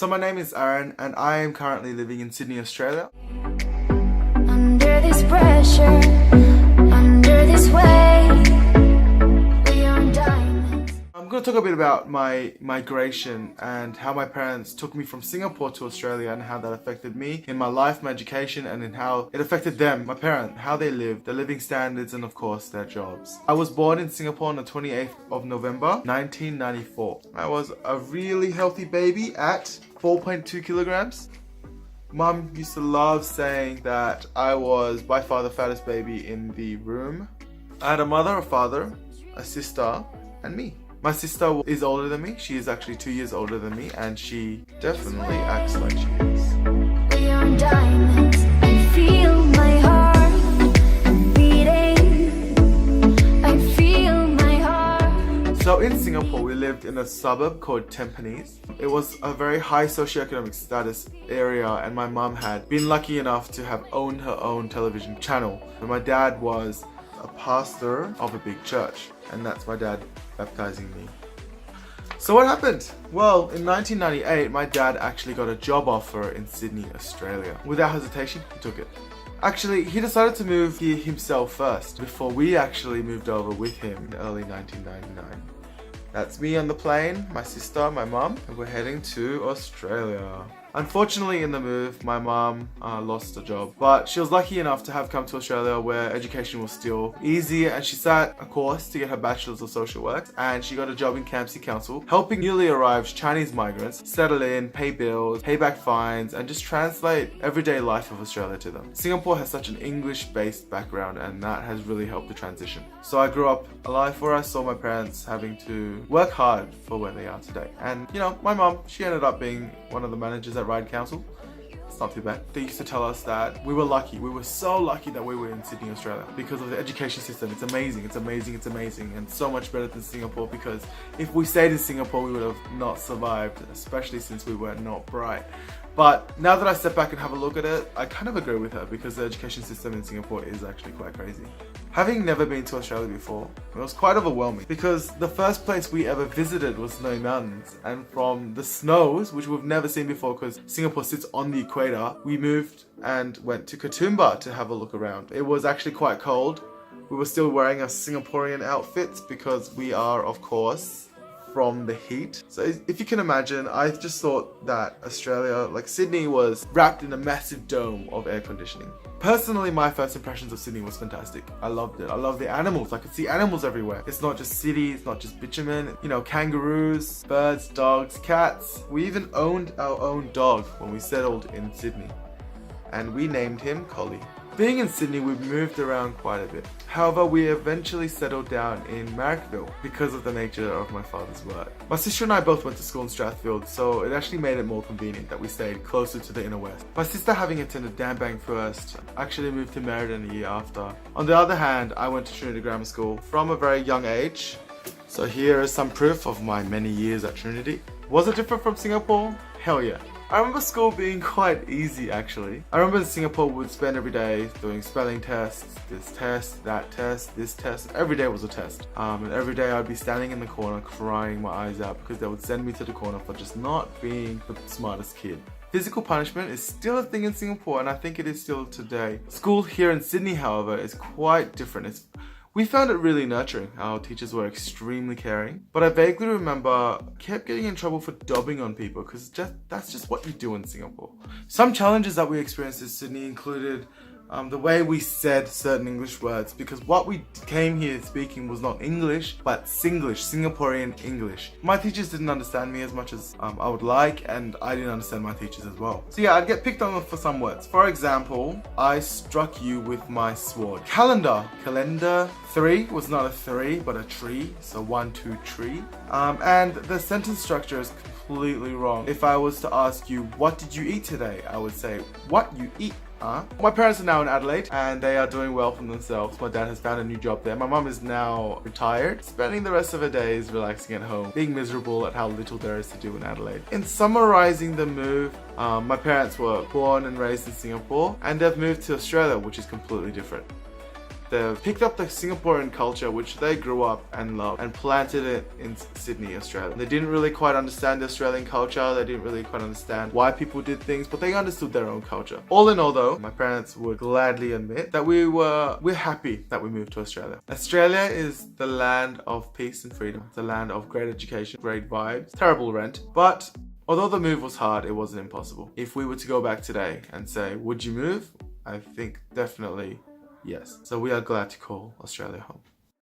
So my name is Aaron and I am currently living in Sydney, Australia. Under this pressure, under this weight, we are diamonds. I'm going to talk a bit about my migration and how my parents took me from Singapore to Australia and how that affected me in my life, my education, and in how it affected them, my parents, how they lived, their living standards, and of course their jobs. I was born in Singapore on the 28th of November 1994. I was a really healthy baby at 4.2 kilograms. Mum used to love saying that I was by far the fattest baby in the room. I had a mother, a father, a sister, and me. My sister is older than me. She is actually 2 years older than me, and she definitely acts like she is. We are diamonds. I feel my heart beating. I feel my heart. So in Singapore, we lived in a suburb called Tampines. It was a very high socioeconomic status area, and my mum had been lucky enough to have owned her own television channel. And my dad was a pastor of a big church, and that's my dad baptizing me. So what happened? Well, in 1998, my dad actually got a job offer in Sydney, Australia. Without hesitation, he took it. Actually, he decided to move here himself first, before we actually moved over with him in early 1999. That's me on the plane, my sister, my mum, and we're heading to Australia. Unfortunately, in the move, my mum lost a job, but she was lucky enough to have come to Australia where education was still easy, and she sat a course to get her Bachelor's of Social Work, and she got a job in Campsie Council, helping newly arrived Chinese migrants settle in, pay bills, pay back fines, and just translate everyday life of Australia to them. Singapore has such an English-based background, and that has really helped the transition. So I grew up a life where I saw my parents having to work hard for where they are today. And you know, my mum, she ended up being one of the managers at Ryde Council. It's not too bad. They used to tell us that we were lucky. We were so lucky that we were in Sydney, Australia because of the education system. It's amazing, it's amazing, it's amazing, and so much better than Singapore, because if we stayed in Singapore, we would have not survived, especially since we were not bright. But now that I step back and have a look at it, I kind of agree with her, because the education system in Singapore is actually quite crazy. Having never been to Australia before, it was quite overwhelming, because the first place we ever visited was Snowy Mountains, and from the snows, which we've never seen before because Singapore sits on the equator, we moved and went to Katoomba to have a look around. It was actually quite cold. We were still wearing our Singaporean outfits because we are, of course, from the heat. So if you can imagine, I just thought that Australia, like Sydney, was wrapped in a massive dome of air conditioning. Personally, my first impressions of Sydney was fantastic. I loved it. I love the animals. I could see animals everywhere. It's not just city, it's not just bitumen, you know, kangaroos, birds, dogs, cats. We even owned our own dog when we settled in Sydney, and we named him Collie. Being in Sydney, we've moved around quite a bit. However, we eventually settled down in Marrickville because of the nature of my father's work. My sister and I both went to school in Strathfield, so it actually made it more convenient that we stayed closer to the inner west. My sister, having attended Danbang first, actually moved to Merredin a year after. On the other hand, I went to Trinity Grammar School from a very young age. So here is some proof of my many years at Trinity. Was it different from Singapore? Hell yeah. I remember school being quite easy, actually. I remember in Singapore we would spend every day doing spelling tests, this test, that test, this test. Every day was a test. And every day I'd be standing in the corner crying my eyes out because they would send me to the corner for just not being the smartest kid. Physical punishment is still a thing in Singapore, and I think it is still today. School here in Sydney, however, is quite different. We found it really nurturing. Our teachers were extremely caring, but I vaguely remember I kept getting in trouble for dobbing on people because that's just what you do in Singapore. Some challenges that we experienced in Sydney included the way we said certain English words, because what we came here speaking was not English, but Singlish, Singaporean English. My teachers didn't understand me as much as I would like, and I didn't understand my teachers as well. So yeah, I'd get picked on for some words. For example, I struck you with my sword. Calendar. 3 was not a 3, but a tree. So 1, 2, tree. And the sentence structure is completely wrong. If I was to ask you, what did you eat today? I would say, what you eat? My parents are now in Adelaide and they are doing well for themselves. My dad has found a new job there. My mum is now retired, spending the rest of her days relaxing at home, being miserable at how little there is to do in Adelaide. In summarizing the move, my parents were born and raised in Singapore and they've moved to Australia, which is completely different. They've picked up the Singaporean culture, which they grew up and loved, and planted it in Sydney, Australia. They didn't really quite understand the Australian culture. They didn't really quite understand why people did things, but they understood their own culture. All in all though, my parents would gladly admit that we're happy that we moved to Australia. Australia is the land of peace and freedom, the land of great education, great vibes, terrible rent, but although the move was hard, it wasn't impossible. If we were to go back today and say, would you move? I think definitely yes. So we are glad to call Australia home.